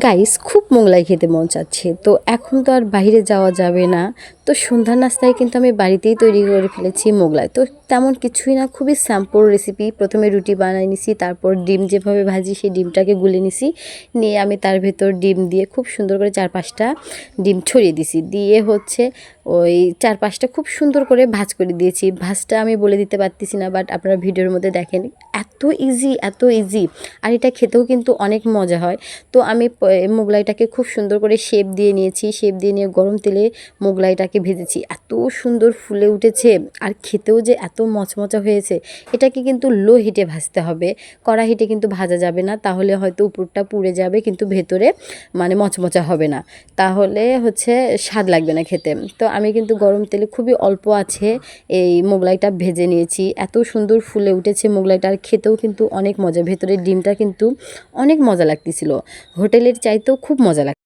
Guys খুব মোগলাই খেতে মন চাচ্ছে, তো এখন তো আর বাইরে যাওয়া যাবে না। তো সন্ধ্যার নাস্তায় কিন্তু আমি বাড়িতেই তৈরি করে ফেলেছি মোগলাই। তো তেমন কিছুই না, খুবই স্যাম্পল রেসিপি। প্রথমে রুটি বানিয়ে নিছি, তারপর ডিম যেভাবে ভাজি সেই ডিমটাকে গুলে নিছি, নিয়ে আমি তার ভেতর ডিম দিয়ে খুব সুন্দর করে 4-5টা ডিম ছড়িয়ে দিছি, দিয়ে হচ্ছে ওই 4-5টা খুব সুন্দর করে ভাজ করে দিয়েছি। ভাজটা আমি বলে দিতে পারতেছি না, বাট আপনারা ভিডিওর মধ্যে দেখেন, এত ইজি এত ইজি। আর এটা খেতেও কিন্তু অনেক মজা হয়। তো আমি মোগলাইটাকে খুব সুন্দর করে শেপ দিয়ে নিয়েছি, শেপ দিয়ে নিয়ে গরম তেলে মোগলাইটাকে ভেজেছি। এত সুন্দর ফুলে উঠেছে আর খেতেও যে এত মচমচা হয়েছে। এটাকে কিন্তু লো হিটে ভাজতে হবে, কড়া হিটে কিন্তু ভাজা যাবে না, তাহলে হয়তো উপরটা পুড়ে যাবে কিন্তু ভেতরে মানে মচমচা হবে না, তাহলে হচ্ছে স্বাদ লাগবে না খেতে। তো আমি কিন্তু গরম তেলে খুবই অল্প আছে এই মোগলাইটা ভেজে নিয়েছি। এত সুন্দর ফুলে উঠেছে মোগলাইটা, আর খেতেও কিন্তু অনেক মজা। ভেতরের ডিমটা কিন্তু অনেক মজা লাগতেছিল, হোটেলের চাইতেও খুব মজা লাগে।